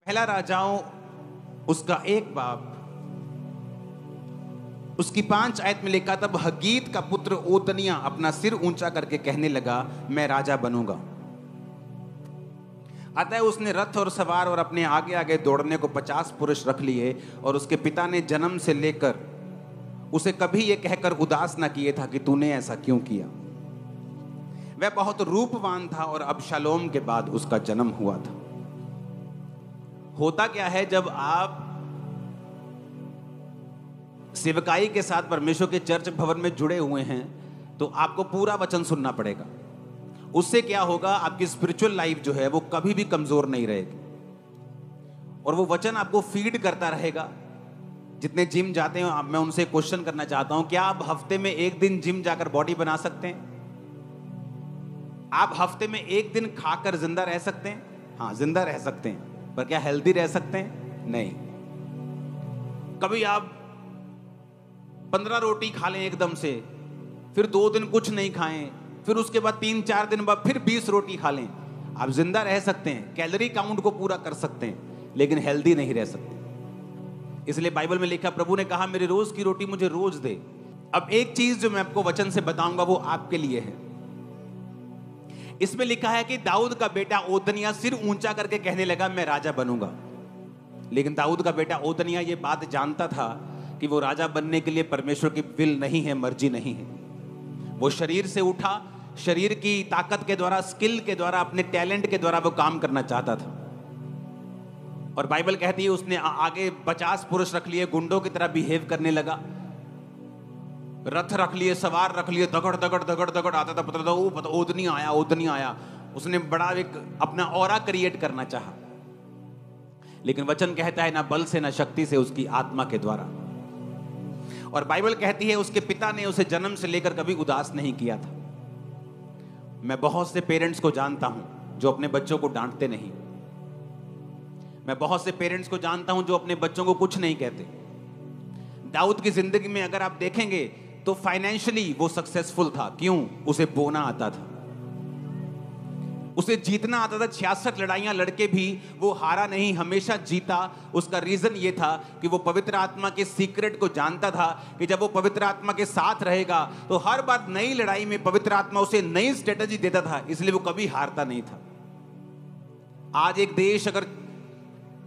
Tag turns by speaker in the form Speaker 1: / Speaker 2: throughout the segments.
Speaker 1: पहला राजाओं उसका 1 बाब उसकी 5 आयत में लिखा, तब हगीत का पुत्र ओतनिया अपना सिर ऊंचा करके कहने लगा, मैं राजा बनूंगा। अतः उसने रथ और सवार और अपने आगे आगे दौड़ने को 50 पुरुष रख लिए, और उसके पिता ने जन्म से लेकर उसे कभी यह कहकर उदास न किए था कि तूने ऐसा क्यों किया। वह बहुत रूपवान था और अबशालोम के बाद उसका जन्म हुआ था। होता क्या है, जब आप सेवकाई के साथ परमेश्वर के चर्च भवन में जुड़े हुए हैं तो आपको पूरा वचन सुनना पड़ेगा। उससे क्या होगा, आपकी स्पिरिचुअल लाइफ जो है वो कभी भी कमजोर नहीं रहेगी, और वो वचन आपको फीड करता रहेगा। जितने जिम जाते हैं, मैं उनसे क्वेश्चन करना चाहता हूं, क्या आप हफ्ते में 1 दिन जिम जाकर बॉडी बना सकते हैं? आप हफ्ते में 1 दिन खाकर जिंदा रह सकते हैं? हाँ, जिंदा रह सकते हैं, पर क्या हेल्दी रह सकते हैं? नहीं। कभी आप 15 रोटी खा लें एकदम से, फिर 2 दिन कुछ नहीं खाएं, फिर उसके बाद 3-4 दिन बाद फिर 20 रोटी खा लें, आप जिंदा रह सकते हैं, कैलोरी काउंट को पूरा कर सकते हैं, लेकिन हेल्दी नहीं रह सकते। इसलिए बाइबल में लिखा, प्रभु ने कहा मेरी रोज की रोटी मुझे रोज दे। अब एक चीज जो मैं आपको वचन से बताऊंगा वो आपके लिए है। इसमें लिखा है कि दाऊद का बेटा ओतनिया सिर ऊंचा करके कहने लगा, मैं राजा बनूंगा। लेकिन दाऊद का बेटा ओतनिया ये बात जानता था कि वो राजा बनने के लिए परमेश्वर की विल नहीं है, मर्जी नहीं है। वो शरीर से उठा, शरीर की ताकत के द्वारा, स्किल के द्वारा, अपने टैलेंट के द्वारा वो काम करना चाहता था। और बाइबल कहती है उसने आगे 50 पुरुष रख लिए, गुंडों की तरह बिहेव करने लगा, रथ रख लिए, सवार रख लिए, दगड़ दगड़ दगड़ दगड़ आता था, पता था ओतनिया आया, ओतनिया आया। उसने बड़ा एक अपना ऑरा क्रिएट करना चाहा, लेकिन वचन कहता है ना बल से ना शक्ति से, उसकी आत्मा के द्वारा। और बाइबल कहती है उसके पिता ने उसे जन्म से लेकर कभी उदास नहीं किया था। मैं बहुत से पेरेंट्स को जानता हूं जो अपने बच्चों को डांटते नहीं। मैं बहुत से पेरेंट्स को जानता हूं जो अपने बच्चों को कुछ नहीं कहते। दाऊद की जिंदगी में अगर आप देखेंगे तो फाइनेंशियली वो सक्सेसफुल था। क्यों? उसे बोना आता था, उसे जीतना आता था। 66 लड़ाइयां लड़के भी वो हारा नहीं, हमेशा जीता। उसका रीजन ये था कि वो पवित्र आत्मा के सीक्रेट को जानता था कि जब वो पवित्र आत्मा के साथ रहेगा तो हर बार नई लड़ाई में पवित्र आत्मा उसे नई स्ट्रेटजी देता था, इसलिए वो कभी हारता नहीं था। आज एक देश अगर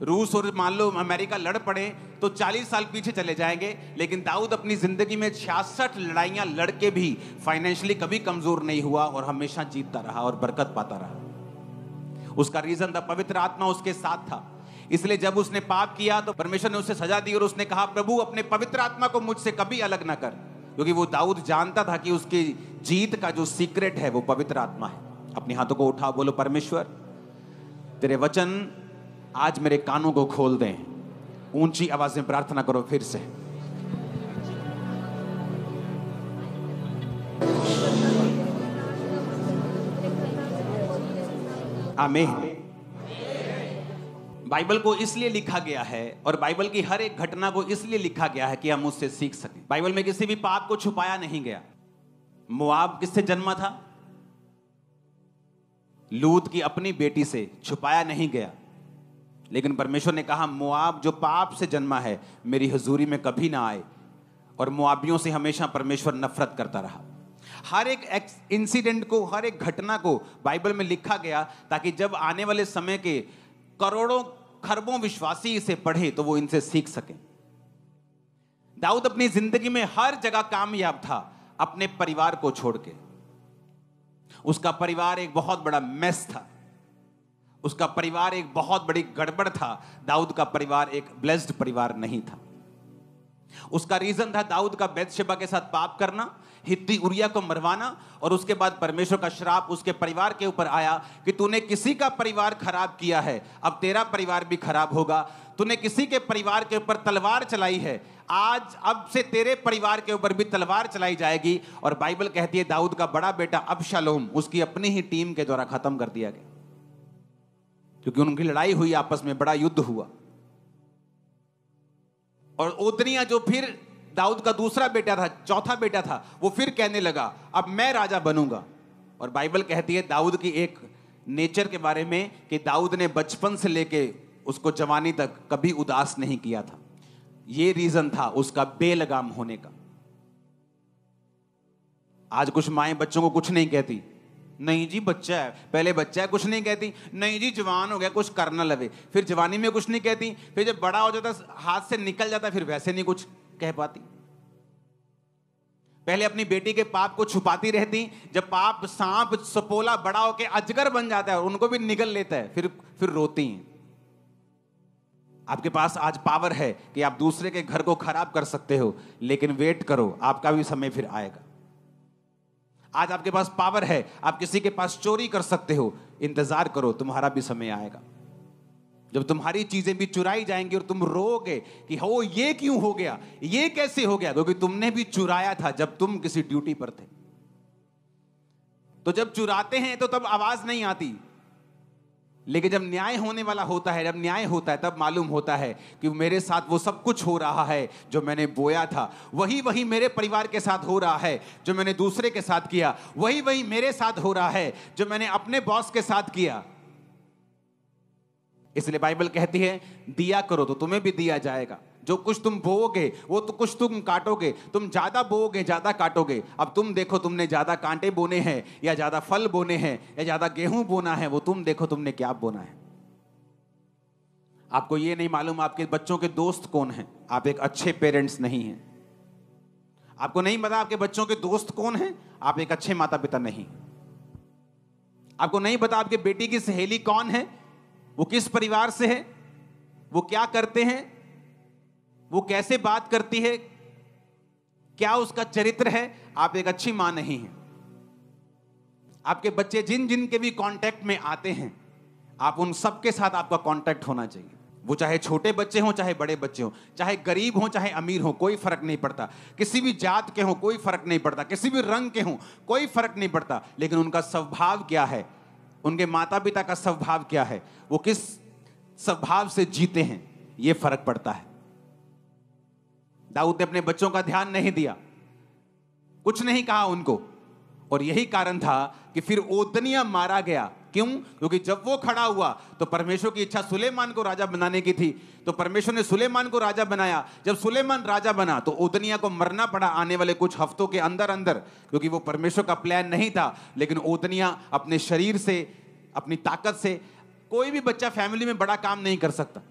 Speaker 1: रूस और मान लो अमेरिका लड़ पड़े तो 40 साल पीछे चले जाएंगे, लेकिन दाऊद अपनी जिंदगी में 66 लड़ाइयां लड़के भी फाइनेंशियली कभी कमजोर नहीं हुआ और हमेशा जीतता रहा और बरकत पाता रहा। उसका रीजन था पवित्र आत्मा उसके साथ था। इसलिए जब उसने पाप किया तो परमेश्वर ने उसे सजा दी और उसने कहा, प्रभु अपने पवित्र आत्मा को मुझसे कभी अलग ना कर, क्योंकि वो दाऊद जानता था कि उसकी जीत का जो सीक्रेट है वो पवित्र आत्मा है। अपने हाथों को उठाओ, बोलो, परमेश्वर तेरे वचन आज मेरे कानों को खोल दें। ऊंची आवाज में प्रार्थना करो फिर से। आमीन। बाइबल को इसलिए लिखा गया है और बाइबल की हर एक घटना को इसलिए लिखा गया है कि हम उससे सीख सकें। बाइबल में किसी भी पाप को छुपाया नहीं गया। मोआब किससे जन्मा था? लूत की अपनी बेटी से। छुपाया नहीं गया, लेकिन परमेश्वर ने कहा मोआब जो पाप से जन्मा है मेरी हुजूरी में कभी ना आए। और मोआबियों से हमेशा परमेश्वर नफरत करता रहा। हर एक इंसिडेंट को, हर एक घटना को बाइबल में लिखा गया ताकि जब आने वाले समय के करोड़ों खरबों विश्वासी इसे पढ़े तो वो इनसे सीख सकें। दाऊद अपनी जिंदगी में हर जगह कामयाब था, अपने परिवार को छोड़ के। उसका परिवार एक बहुत बड़ा मेस था, उसका परिवार एक बहुत बड़ी गड़बड़ था। दाऊद का परिवार एक ब्लेस्ड परिवार नहीं था। उसका रीजन था दाऊद का बैतशेबा के साथ पाप करना, हित्ती उरिया को मरवाना, और उसके बाद परमेश्वर का श्राप उसके परिवार के ऊपर आया कि तूने किसी का परिवार खराब किया है, अब तेरा परिवार भी खराब होगा। तूने किसी के परिवार के ऊपर तलवार चलाई है, आज अब से तेरे परिवार के ऊपर भी तलवार चलाई जाएगी। और बाइबल कहती है दाऊद का बड़ा बेटा अबशालोम उसकी अपनी ही टीम के द्वारा खत्म कर दिया गया, क्योंकि उनकी लड़ाई हुई, आपस में बड़ा युद्ध हुआ। और ओतनिया जो फिर दाऊद का दूसरा बेटा था, चौथा बेटा था, वो फिर कहने लगा अब मैं राजा बनूंगा। और बाइबल कहती है दाऊद की एक नेचर के बारे में कि दाऊद ने बचपन से लेके उसको जवानी तक कभी उदास नहीं किया था। ये रीजन था उसका बेलगाम होने का। आज कुछ माएं बच्चों को कुछ नहीं कहती, नहीं जी बच्चा है, पहले बच्चा है कुछ नहीं कहती, नहीं जी जवान हो गया कुछ कर ना लवे, फिर जवानी में कुछ नहीं कहती, फिर जब बड़ा हो जाता हाथ से निकल जाता फिर वैसे नहीं कुछ कह पाती। पहले अपनी बेटी के पाप को छुपाती रहती, जब पाप सांप सपोला बड़ा होके अजगर बन जाता है उनको भी निगल लेता है, फिर रोती हैं। आपके पास आज पावर है कि आप दूसरे के घर को खराब कर सकते हो, लेकिन वेट करो, आपका भी समय फिर आएगा। आज आपके पास पावर है, आप किसी के पास चोरी कर सकते हो, इंतजार करो, तुम्हारा भी समय आएगा जब तुम्हारी चीजें भी चुराई जाएंगी और तुम रोओगे कि हो ये क्यों हो गया, ये कैसे हो गया, क्योंकि तुमने भी चुराया था जब तुम किसी ड्यूटी पर थे। तो जब चुराते हैं तो तब आवाज नहीं आती, लेकिन जब न्याय होने वाला होता है, जब न्याय होता है, तब मालूम होता है कि मेरे साथ वो सब कुछ हो रहा है जो मैंने बोया था, वही वही मेरे परिवार के साथ हो रहा है जो मैंने दूसरे के साथ किया, वही वही मेरे साथ हो रहा है जो मैंने अपने बॉस के साथ किया। इसलिए बाइबल कहती है दिया करो तो तुम्हें भी दिया जाएगा, जो कुछ तुम बोओगे वो तो कुछ तुम काटोगे, तुम ज्यादा बोओगे ज्यादा काटोगे। अब तुम देखो तुमने ज्यादा कांटे बोने हैं या ज्यादा फल बोने हैं या ज्यादा गेहूं बोना है, वो तुम देखो तुमने क्या बोना है। आपको ये नहीं मालूम आपके बच्चों के दोस्त कौन हैं, आप एक अच्छे पेरेंट्स नहीं हैं। आपको नहीं पता आपके बच्चों के दोस्त कौन हैं, आप एक अच्छे माता पिता नहीं। आपको नहीं पता आपके बेटी की सहेली कौन है, वो किस परिवार से है, वो क्या करते हैं, वो कैसे बात करती है, क्या उसका चरित्र है, आप एक अच्छी मां नहीं हैं। आपके बच्चे जिन जिन के भी कांटेक्ट में आते हैं, आप उन सब के साथ आपका कांटेक्ट होना चाहिए। वो चाहे छोटे बच्चे हों चाहे बड़े बच्चे हों, चाहे गरीब हों चाहे अमीर हों, कोई फर्क नहीं पड़ता, किसी भी जात के हों कोई फर्क नहीं पड़ता, किसी भी रंग के हों कोई फर्क नहीं पड़ता, लेकिन उनका स्वभाव क्या है, उनके माता पिता का स्वभाव क्या है, वो किस स्वभाव से जीते हैं, ये फर्क पड़ता है। दाऊद ने अपने बच्चों का ध्यान नहीं दिया, कुछ नहीं कहा उनको, और यही कारण था कि फिर ओदनिया मारा गया। क्यों? क्योंकि जब वो खड़ा हुआ तो परमेश्वर की इच्छा सुलेमान को राजा बनाने की थी, तो परमेश्वर ने सुलेमान को राजा बनाया। जब सुलेमान राजा बना तो ओदनिया को मरना पड़ा आने वाले कुछ हफ्तों के अंदर अंदर, क्योंकि वो परमेश्वर का प्लान नहीं था। लेकिन ओदनिया अपने शरीर से, अपनी ताकत से, कोई भी बच्चा फैमिली में बड़ा काम नहीं कर सकता,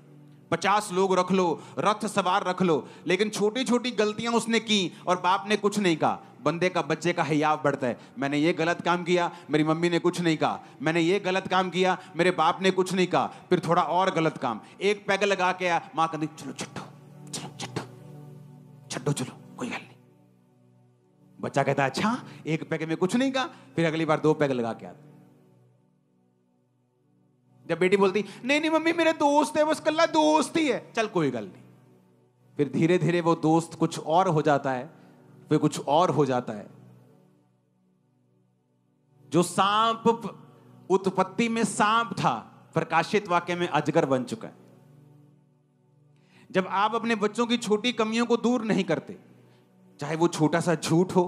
Speaker 1: 50 लोग रख लो, रथ सवार रख लो, लेकिन छोटी छोटी गलतियां उसने की और बाप ने कुछ नहीं कहा। बंदे का, बच्चे का हियाव बढ़ता है, मैंने ये गलत काम किया, मेरी मम्मी ने कुछ नहीं कहा, मैंने ये गलत काम किया, मेरे बाप ने कुछ नहीं कहा, फिर थोड़ा और गलत काम, एक पैग लगा के आया, मां कहती चलो छट्टो, चलो छट्टो, छट्टो चलो कोई गल नहीं। बच्चा कहता है अच्छा एक पैग में कुछ नहीं कहा, फिर अगली बार 2 पैग लगा के आता। जब बेटी बोलती नहीं नहीं मम्मी मेरे दोस्त है, बस कल्ला दोस्त ही है, चल कोई गल नहीं, फिर धीरे धीरे वो दोस्त कुछ और हो जाता है, फिर कुछ और हो जाता है। जो सांप उत्पत्ति में सांप था, प्रकाशित वाक्य में अजगर बन चुका है। जब आप अपने बच्चों की छोटी कमियों को दूर नहीं करते, चाहे वो छोटा सा झूठ हो,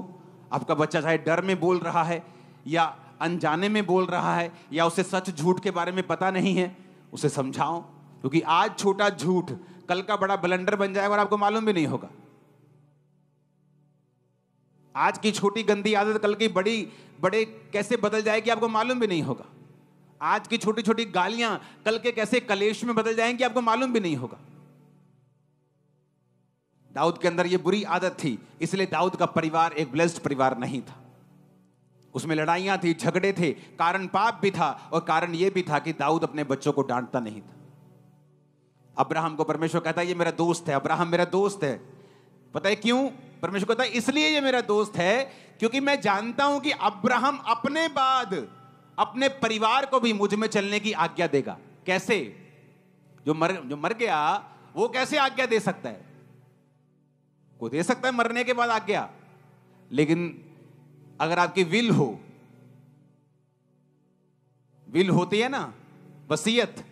Speaker 1: आपका बच्चा चाहे डर में बोल रहा है या अनजाने में बोल रहा है या उसे सच झूठ के बारे में पता नहीं है, उसे समझाओ, क्योंकि आज छोटा झूठ कल का बड़ा ब्लंडर बन जाएगा और आपको मालूम भी नहीं होगा। आज की छोटी गंदी आदत कल की बड़े कैसे बदल जाएगी आपको मालूम भी नहीं होगा। आज की छोटी छोटी गालियां कल के कैसे कलेश में बदल जाएंगी आपको मालूम भी नहीं होगा। दाऊद के अंदर यह बुरी आदत थी, इसलिए दाऊद का परिवार एक ब्लेस्ड परिवार नहीं था। उसमें लड़ाइयां थी, झगड़े थे, कारण पाप भी था और कारण यह भी था कि दाऊद अपने बच्चों को डांटता नहीं था। अब्राहम को परमेश्वर कहता है ये मेरा दोस्त है, अब्राहम मेरा दोस्त है। पता है क्यों? परमेश्वर कहता है इसलिए ये मेरा दोस्त है क्योंकि मैं जानता हूं कि अब्राहम अपने बाद अपने परिवार को भी मुझ में चलने की आज्ञा देगा। कैसे? जो मर गया वो कैसे आज्ञा दे सकता है? कोई दे सकता है मरने के बाद आज्ञा, लेकिन अगर आपकी विल होती है ना, वसीयत,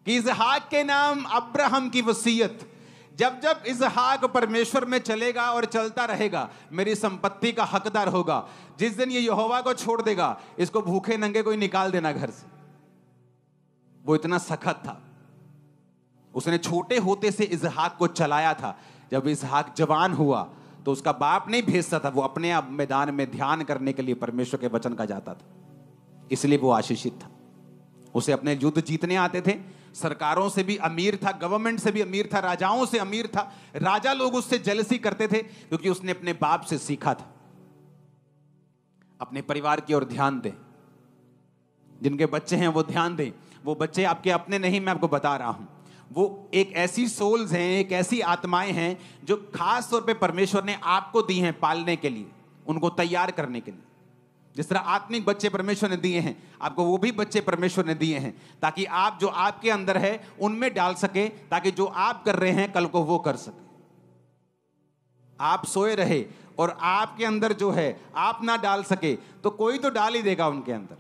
Speaker 1: कि इसहाक के नाम अब्राहम की वसीयत, जब जब इसहाक परमेश्वर में चलेगा और चलता रहेगा मेरी संपत्ति का हकदार होगा। जिस दिन ये यहोवा को छोड़ देगा इसको भूखे नंगे कोई निकाल देना घर से। वो इतना सख्त था। उसने छोटे होते से इसहाक को चलाया था। जब इसहाक जवान हुआ तो उसका बाप नहीं भेजता था, वो अपने आप मैदान में ध्यान करने के लिए परमेश्वर के वचन का जाता था, इसलिए वो आशीषित था। उसे अपने युद्ध जीतने आते थे, सरकारों से भी अमीर था, गवर्नमेंट से भी अमीर था, राजाओं से अमीर था। राजा लोग उससे जेलसी करते थे क्योंकि उसने अपने बाप से सीखा था। अपने परिवार की ओर ध्यान दें, जिनके बच्चे हैं वो ध्यान दें। वो बच्चे आपके अपने नहीं, मैं आपको बता रहा हूं, वो एक ऐसी सोल्स हैं, एक ऐसी आत्माएं हैं जो खास तौर पे परमेश्वर ने आपको दी हैं पालने के लिए, उनको तैयार करने के लिए। जिस तरह आत्मिक बच्चे परमेश्वर ने दिए हैं आपको, वो भी बच्चे परमेश्वर ने दिए हैं ताकि आप जो आपके अंदर है उनमें डाल सके, ताकि जो आप कर रहे हैं कल को वो कर सके। आप सोए रहे और आपके अंदर जो है आप ना डाल सके तो कोई तो डाल ही देगा उनके अंदर।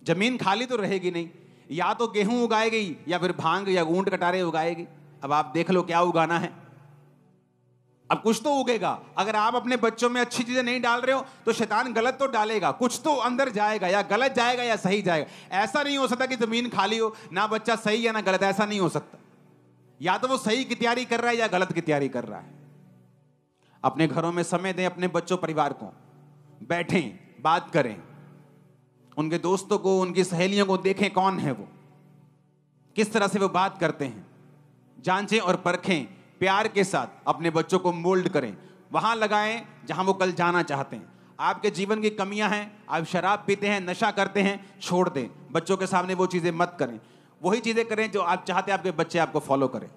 Speaker 1: जमीन खाली तो रहेगी नहीं, या तो गेहूं उगाएगी या फिर भांग या ऊंट कटारे उगाएगी। अब आप देख लो क्या उगाना है, अब कुछ तो उगेगा। अगर आप अपने बच्चों में अच्छी चीजें नहीं डाल रहे हो तो शैतान गलत तो डालेगा, कुछ तो अंदर जाएगा, या गलत जाएगा या सही जाएगा। ऐसा नहीं हो सकता कि जमीन खाली हो, ना बच्चा सही या ना गलत, ऐसा नहीं हो सकता। या तो वो सही की तैयारी कर रहा है या गलत की तैयारी कर रहा है। अपने घरों में समय दें, अपने बच्चों परिवार को, बैठें, बात करें, उनके दोस्तों को, उनकी सहेलियों को देखें कौन है वो, किस तरह से वो बात करते हैं, जांचें और परखें। प्यार के साथ अपने बच्चों को मोल्ड करें, वहां लगाएं जहां वो कल जाना चाहते हैं। आपके जीवन की कमियां हैं, आप शराब पीते हैं, नशा करते हैं, छोड़ दें। बच्चों के सामने वो चीजें मत करें, वही चीजें करें जो आप चाहते हैं आपके बच्चे आपको फॉलो करें।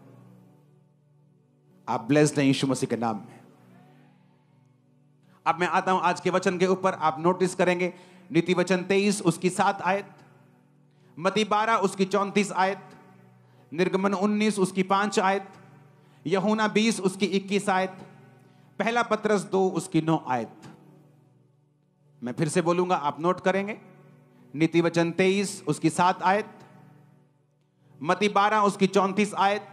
Speaker 1: आप ब्लेस्ड हैं यीशु मसीह के नाम में। अब मैं आता हूं आज के वचन के ऊपर। आप नोटिस करेंगे नीति वचन 23 उसकी 7 आयत, मत्ती 12 उसकी 34 आयत, निर्गमन 19 उसकी 5 आयत, यूहन्ना 20 उसकी 21 आयत, पहला पत्रस 2 उसकी 9 आयत। मैं फिर से बोलूंगा, आप नोट करेंगे। नीति वचन 23 उसकी 7 आयत, मत्ती 12 उसकी 34 आयत,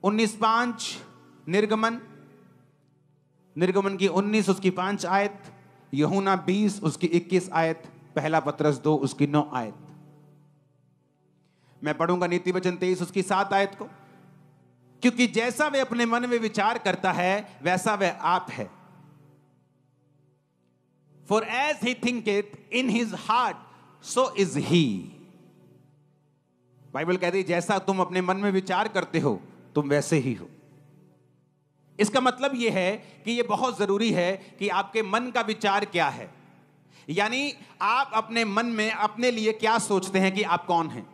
Speaker 1: 19:5 निर्गमन की 19 उसकी 5 आयत, यूहन्ना 20 उसकी 21 आयत, पहला पत्रस 2 उसकी 9 आयत। मैं पढ़ूंगा नीति वचन 23 उसकी 7 आयत को। क्योंकि जैसा वह अपने मन में विचार करता है वैसा वह आप है। For as he thinketh in his heart so is he. Bible कहती है जैसा तुम अपने मन में विचार करते हो तुम वैसे ही हो। इसका मतलब यह है कि यह बहुत जरूरी है कि आपके मन का विचार क्या है, यानी आप अपने मन में अपने लिए क्या सोचते हैं कि आप कौन हैं।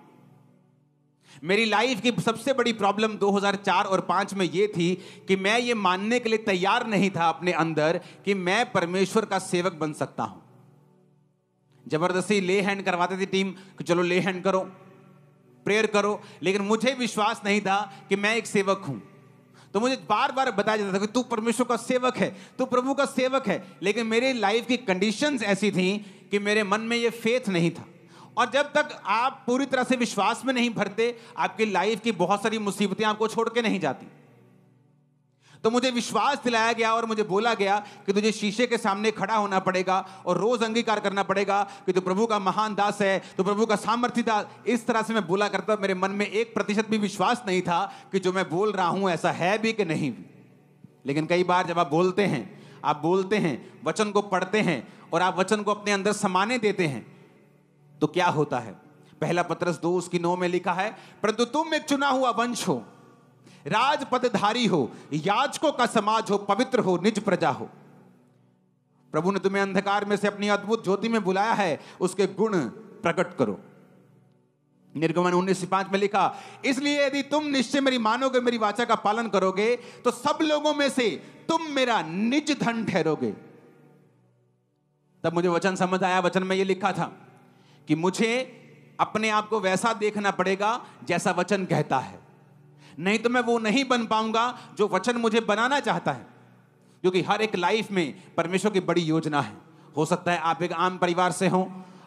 Speaker 1: मेरी लाइफ की सबसे बड़ी प्रॉब्लम 2004 और 5 में यह थी कि मैं ये मानने के लिए तैयार नहीं था अपने अंदर कि मैं परमेश्वर का सेवक बन सकता हूं। जबरदस्ती ले हैंड करवाते थे टीम कि चलो ले हैंड करो, प्रेयर करो, लेकिन मुझे विश्वास नहीं था कि मैं एक सेवक हूं। तो मुझे बार बार बताया जाता था कि तू परमेश्वर का सेवक है, तू प्रभु का सेवक है, लेकिन मेरी लाइफ की कंडीशंस ऐसी थी कि मेरे मन में ये फेथ नहीं था। और जब तक आप पूरी तरह से विश्वास में नहीं भरते, आपकी लाइफ की बहुत सारी मुसीबतें आपको छोड़ के नहीं जाती। तो मुझे विश्वास दिलाया गया और मुझे बोला गया कि तुझे शीशे के सामने खड़ा होना पड़ेगा और रोज अंगीकार करना पड़ेगा कि तू प्रभु का महान दास है, तू प्रभु का सामर्थी दास। इस तरह से मैं बोला करता, मेरे मन में 1% भी विश्वास नहीं था कि जो मैं बोल रहा हूं ऐसा है भी कि नहीं भी। लेकिन कई बार जब आप बोलते हैं, वचन को पढ़ते हैं और आप वचन को अपने अंदर समाने देते हैं तो क्या होता है। पहला पत्रस 2 उसकी 9 में लिखा है, परंतु तुम एक चुना हुआ वंश हो, राजपदधारी हो, याजकों का समाज हो, पवित्र हो, निज प्रजा हो। प्रभु ने तुम्हें अंधकार में से अपनी अद्भुत ज्योति में बुलाया है, उसके गुण प्रकट करो। निर्गमन 19:5 में लिखा, इसलिए यदि तुम निश्चय मेरी मानोगे, मेरी वाचा का पालन करोगे, तो सब लोगों में से तुम मेरा निज धन ठहरोगे। तब मुझे वचन समझ आया। वचन में यह लिखा था कि मुझे अपने आप को वैसा देखना पड़ेगा जैसा वचन कहता है, नहीं तो मैं वो नहीं बन पाऊंगा जो वचन मुझे बनाना चाहता है। क्योंकि हर एक लाइफ में परमेश्वर की बड़ी योजना है। हो सकता है आप एक आम परिवार से हो,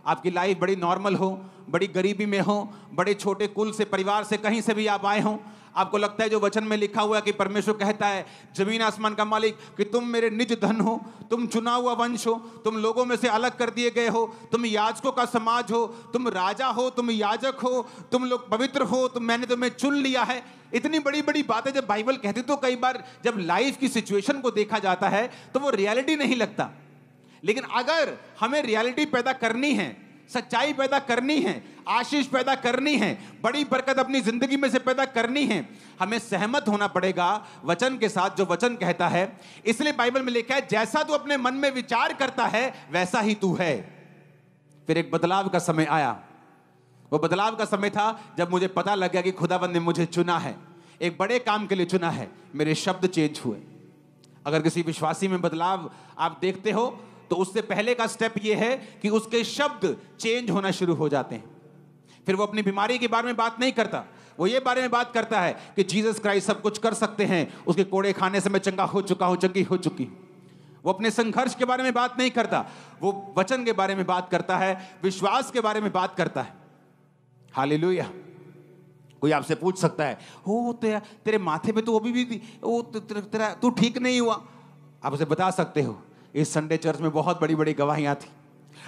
Speaker 1: आपकी लाइफ बड़ी नॉर्मल हो, बड़ी गरीबी में हो, बड़े छोटे कुल से, परिवार से, कहीं से भी आप आए हो, आपको लगता है जो वचन में लिखा हुआ है कि परमेश्वर कहता है, जमीन आसमान का मालिक, कि तुम मेरे निज धन हो, तुम चुना हुआ वंश हो, तुम लोगों में से अलग कर दिए गए हो, तुम याजकों का समाज हो, तुम राजा हो, तुम याजक हो, तुम लोग पवित्र हो, मैंने तुम्हें चुन लिया है। इतनी बड़ी बड़ी बातें जब बाइबल कहती तो कई बार जब लाइफ की सिचुएशन को देखा जाता है तो वो रियलिटी नहीं लगता। लेकिन अगर हमें रियलिटी पैदा करनी है, सच्चाई पैदा करनी है, आशीष पैदा करनी है, बड़ी बरकत अपनी जिंदगी में से पैदा करनी है, हमें सहमत होना पड़ेगा वचन के साथ जो वचन कहता है। इसलिए बाइबल में लिखा है, जैसा तू अपने मन में विचार करता है वैसा ही तू है। फिर एक बदलाव का समय आया। वो बदलाव का समय था जब मुझे पता लग गया कि खुदाबंद ने मुझे चुना है, एक बड़े काम के लिए चुना है। मेरे शब्द चेंज हुए। अगर किसी विश्वासी में बदलाव आप देखते हो तो उससे पहले का स्टेप यह है कि उसके शब्द चेंज होना शुरू हो जाते हैं। फिर वो अपनी बीमारी के बारे में बात नहीं करता, वो ये बारे में बात करता है कि जीसस क्राइस्ट सब कुछ कर सकते हैं, उसके कोड़े खाने से मैं चंगा हो चुका हूं, चंगी हो चुकी। वो अपने संघर्ष के बारे में बात नहीं करता, वो वचन के बारे में बात करता है, विश्वास के बारे में बात करता है। हालेलुया। कोई आपसे पूछ सकता है, हो तेरे माथे पे तो अभी भी वो तेरा तू ठीक नहीं हुआ। आप उसे बता सकते हो, इस संडे चर्च में बहुत बड़ी बड़ी गवाहियां थी।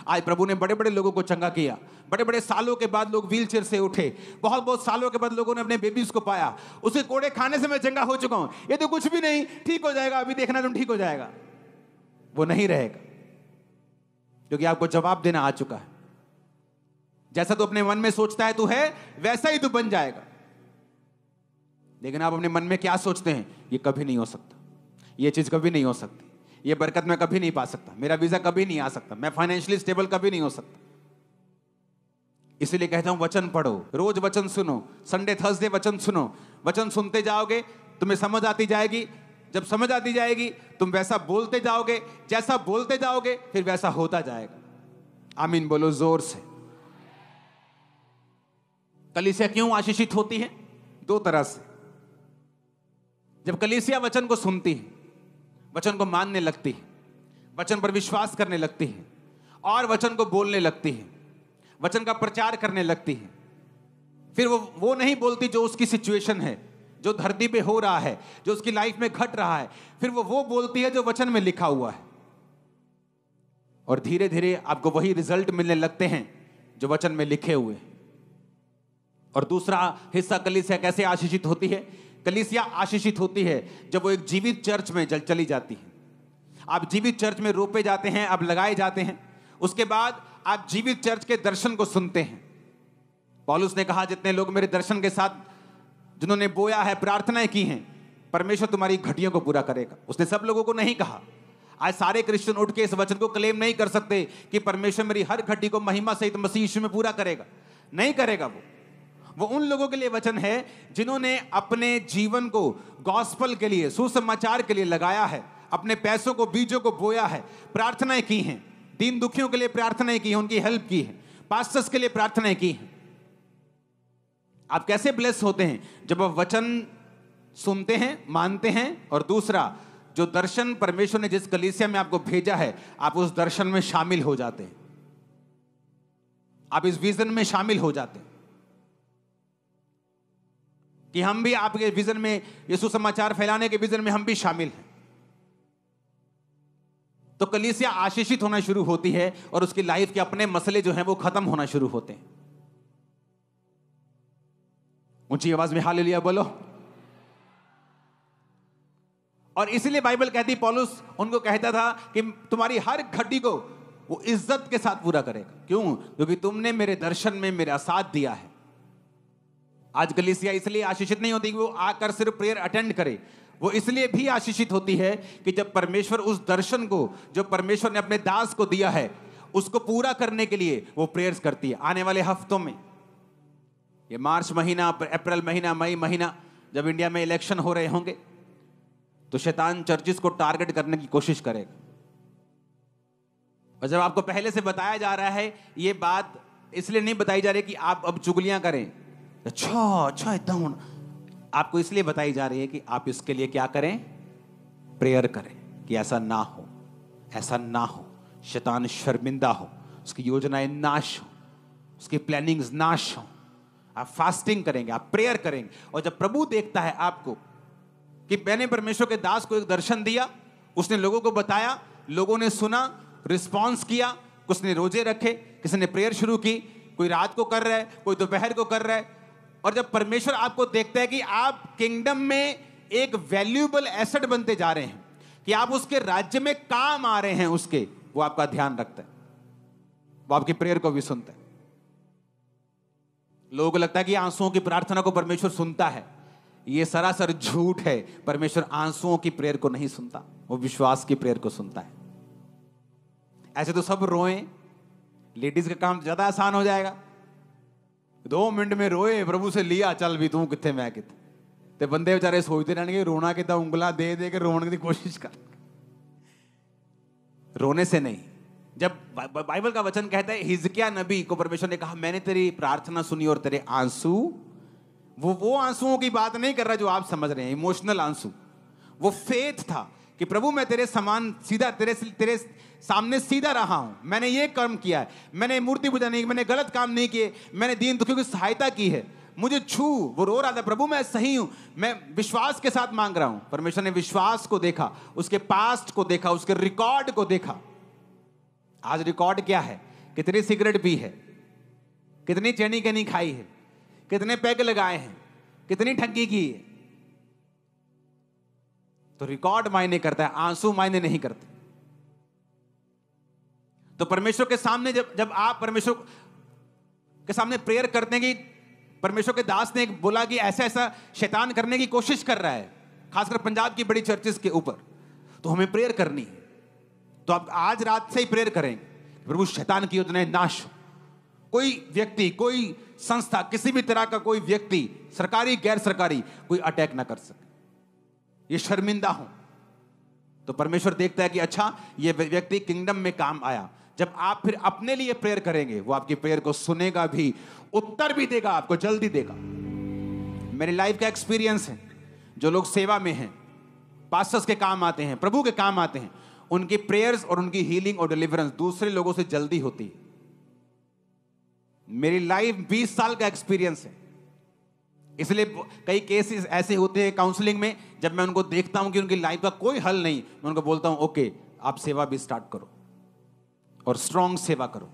Speaker 1: आज प्रभु ने बड़े बड़े लोगों को चंगा किया। बड़े बड़े सालों के बाद लोग व्हील चेयर से उठे। बहुत बहुत सालों के बाद लोगों ने अपने बेबीज को पाया। उसके कोड़े खाने से मैं चंगा हो चुका हूं। ये तो कुछ भी नहीं, ठीक हो जाएगा, अभी देखना तुम ठीक हो जाएगा। वो नहीं रहेगा, क्योंकि आपको जवाब देना आ चुका है। जैसा तू अपने मन में सोचता है तू है, वैसा ही तू बन जाएगा। लेकिन आप अपने मन में क्या सोचते हैं, ये कभी नहीं हो सकता, ये चीज कभी नहीं हो सकती, ये बरकत मैं कभी नहीं पा सकता, मेरा वीजा कभी नहीं आ सकता, मैं फाइनेंशियली स्टेबल कभी नहीं हो सकता। इसलिए कहता हूं वचन पढ़ो, रोज वचन सुनो, संडे थर्सडे वचन सुनो। वचन सुनते जाओगे, तुम्हें समझ आती जाएगी। जब समझ आती जाएगी तुम वैसा बोलते जाओगे, जैसा बोलते जाओगे फिर वैसा होता जाएगा। आमीन बोलो जोर से। कलीसिया क्यों आशीषित होती है? दो तरह से। जब कलीसिया वचन को सुनती है, वचन को मानने लगती है, वचन पर विश्वास करने लगती है और वचन को बोलने लगती है, वचन का प्रचार करने लगती है, फिर वो नहीं बोलती जो उसकी सिचुएशन है, जो धरती पे हो रहा है, जो उसकी लाइफ में घट रहा है, फिर वो बोलती है जो वचन में लिखा हुआ है। और धीरे धीरे आपको वही रिजल्ट मिलने लगते हैं जो वचन में लिखे हुए। और दूसरा हिस्सा कलीसिया कैसे आशीषित होती है? कलीसिया आशीषित होती है जब वो एक जीवित चर्च में चली जाती है। आप जीवित चर्च में रोपे जाते हैं, आप लगाए जाते हैं, उसके बाद आप जीवित चर्च के दर्शन को सुनते हैं। पौलुस ने कहा, जितने लोग मेरे दर्शन के साथ जिन्होंने बोया है, प्रार्थनाएं की हैं, परमेश्वर तुम्हारी घटियों को पूरा करेगा। उसने सब लोगों को नहीं कहा। आज सारे क्रिश्चियन उठ के इस वचन को क्लेम नहीं कर सकते कि परमेश्वर मेरी हर घटी को महिमा सहित मसीह यीशु में पूरा करेगा। नहीं करेगा। वो उन लोगों के लिए वचन है जिन्होंने अपने जीवन को गॉस्पल के लिए, सुसमाचार के लिए लगाया है, अपने पैसों को, बीजों को बोया है, प्रार्थनाएं की हैं, दीन दुखियों के लिए प्रार्थनाएं की हैं, उनकी हेल्प की है, पास्टर्स के लिए प्रार्थनाएं की हैं। आप कैसे ब्लेस होते हैं? जब आप वचन सुनते हैं, मानते हैं, और दूसरा जो दर्शन परमेश्वर ने जिस कलीसिया में आपको भेजा है, आप उस दर्शन में शामिल हो जाते हैं, आप इस विजन में शामिल हो जाते हैं कि हम भी आपके विजन में, यीशु समाचार फैलाने के विजन में हम भी शामिल हैं। तो कलीसिया आशीषित होना शुरू होती है और उसकी लाइफ के अपने मसले जो हैं वो खत्म होना शुरू होते हैं। ऊंची आवाज में हालेलुया बोलो। और इसलिए बाइबल कहती, पौलुस उनको कहता था कि तुम्हारी हर घटी को वो इज्जत के साथ पूरा करेगा। क्यों? क्योंकि तुमने मेरे दर्शन में मेरा साथ दिया है। आज कलीसिया इसलिए आशीषित नहीं होती कि वो आकर सिर्फ प्रेयर अटेंड करे, वो इसलिए भी आशीषित होती है कि जब परमेश्वर उस दर्शन को जो परमेश्वर ने अपने दास को दिया है उसको पूरा करने के लिए वो प्रेयर्स करती है। आने वाले हफ्तों में, ये मार्च महीना, अप्रैल महीना, मई महीना, जब इंडिया में इलेक्शन हो रहे होंगे तो शैतान चर्चिस को टारगेट करने की कोशिश करेगा। और जब आपको पहले से बताया जा रहा है, ये बात इसलिए नहीं बताई जा रही कि आप अब चुगलियां करें, अच्छा एकदम, आपको इसलिए बताई जा रही है कि आप इसके लिए क्या करें? प्रेयर करें कि ऐसा ना हो, ऐसा ना हो, शैतान शर्मिंदा हो, उसकी योजनाएं नाश हो, उसकी प्लानिंग्स नाश हो। आप फास्टिंग करेंगे, आप प्रेयर करेंगे। और जब प्रभु देखता है आपको कि मैंने परमेश्वर के दास को एक दर्शन दिया, उसने लोगों को बताया, लोगों ने सुना, रिस्पॉन्स किया, कुछ ने रोजे रखे, किसी ने प्रेयर शुरू की, कोई रात को कर रहा है, कोई दोपहर को कर रहा है। और जब परमेश्वर आपको देखता है कि आप किंगडम में एक वैल्यूएबल एसेट बनते जा रहे हैं, कि आप उसके राज्य में काम आ रहे हैं, उसके वो आपका ध्यान रखता है, वो आपकी प्रेयर को भी सुनता है। लोगों को लगता है कि आंसुओं की प्रार्थना को परमेश्वर सुनता है, ये सरासर झूठ है। परमेश्वर आंसुओं की प्रेयर को नहीं सुनता, वो विश्वास की प्रेयर को सुनता है। ऐसे तो सब रोएं, लेडीज का काम ज्यादा आसान हो जाएगा, 2 मिनट में रोए, प्रभु से लिया, चल भी तू किथे मैं किथे। ते बंदे बेचारे सोचते रहेंगे रोना कितना, उंगला दे दे के रोने की कोशिश कर। रोने से नहीं। जब बाइबल का वचन कहता है, हिजकिय्याह नबी को परमेश्वर ने कहा मैंने तेरी प्रार्थना सुनी और तेरे आंसू, वो आंसुओं की बात नहीं कर रहा जो आप समझ रहे हैं, इमोशनल आंसू। वो फेथ था कि प्रभु मैं तेरे समान सीधा, तेरे सामने सीधा रहा हूं, मैंने ये कर्म किया है, मैंने मूर्ति पूजा नहीं, मैंने गलत काम नहीं किए, मैंने दीन दुखियों की सहायता की है, मुझे छू। वो रो रहा था, प्रभु मैं सही हूं, मैं विश्वास के साथ मांग रहा हूं। परमेश्वर ने विश्वास को देखा, उसके पास्ट को देखा, उसके रिकॉर्ड को देखा। आज रिकॉर्ड क्या है? कितनी सिगरेट पी है, कितनी चेनी केनी खाई है, कितने पैग लगाए हैं, कितनी ठगी की है। तो रिकॉर्ड मायने करता है, आंसू मायने नहीं करते। तो परमेश्वर के सामने जब आप परमेश्वर के सामने प्रेयर करते हैं कि परमेश्वर के दास ने बोला कि ऐसा ऐसा शैतान करने की कोशिश कर रहा है, खासकर पंजाब की बड़ी चर्चेस के ऊपर, तो हमें प्रेयर करनी है। तो आप आज रात से ही प्रेयर करें, प्रभु शैतान की योजनाएं नाश हो। कोई व्यक्ति, कोई संस्था, किसी भी तरह का कोई व्यक्ति, सरकारी गैर सरकारी, कोई अटैक ना कर सके, ये शर्मिंदा हो। तो परमेश्वर देखता है कि अच्छा ये व्यक्ति किंगडम में काम आया। जब आप फिर अपने लिए प्रेयर करेंगे, वो आपकी प्रेयर को सुनेगा भी, उत्तर भी देगा, आपको जल्दी देगा। मेरी लाइफ का एक्सपीरियंस है, जो लोग सेवा में हैं, पास्टर्स के काम आते हैं, प्रभु के काम आते हैं, उनकी प्रेयर्स और उनकी हीलिंग और डिलीवरेंस दूसरे लोगों से जल्दी होती है। मेरी लाइफ 20 साल का एक्सपीरियंस है, इसलिए कई केसेस ऐसे होते हैं काउंसलिंग में, जब मैं उनको देखता हूं कि उनकी लाइफ का कोई हल नहीं, मैं उनको बोलता हूं ओके आप सेवा भी स्टार्ट करो और स्ट्रॉन्ग सेवा करो,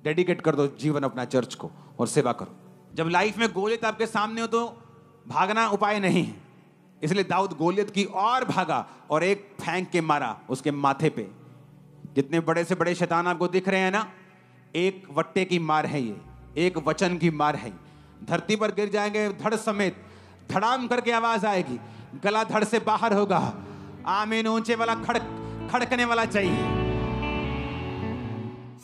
Speaker 1: डेडिकेट कर दो जीवन अपना चर्च को और सेवा करो। जब लाइफ में गोलियत आपके सामने हो तो भागना उपाय नहीं है, इसलिए दाऊद गोलियत की और भागा और एक फेंक के मारा उसके माथे पे। जितने बड़े से बड़े शैतान आपको दिख रहे हैं ना, एक वट्टे की मार है ये, एक वचन की मार है। धरती पर गिर जाएंगे धड़ समेत, धड़ाम करके आवाज आएगी, गला धड़ से बाहर होगा। आमीन, ऊंचे वाला खड़कने वाला चाहिए।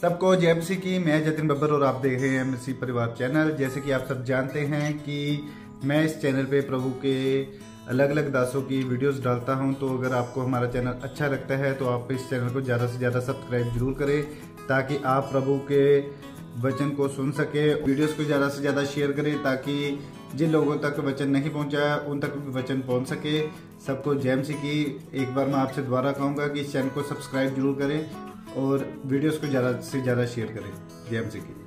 Speaker 2: सबको जय मसीह की। मैं जतिन बब्बर और आप देख रहे हैं मसीह परिवार चैनल। जैसे कि आप सब जानते हैं कि मैं इस चैनल पे प्रभु के अलग अलग दासों की वीडियोस डालता हूं, तो अगर आपको हमारा चैनल अच्छा लगता है तो आप इस चैनल को ज़्यादा से ज़्यादा सब्सक्राइब जरूर करें, ताकि आप प्रभु के वचन को सुन सके। वीडियोस को ज़्यादा से ज़्यादा शेयर करें, ताकि जिन लोगों तक वचन नहीं पहुंचा उन तक भी वचन पहुंच सके। सबको जय मसीह की। एक बार मैं आपसे दोबारा कहूँगा कि इस चैनल को सब्सक्राइब जरूर करें और वीडियोस को ज़्यादा से ज़्यादा शेयर करें। जय मसीह की।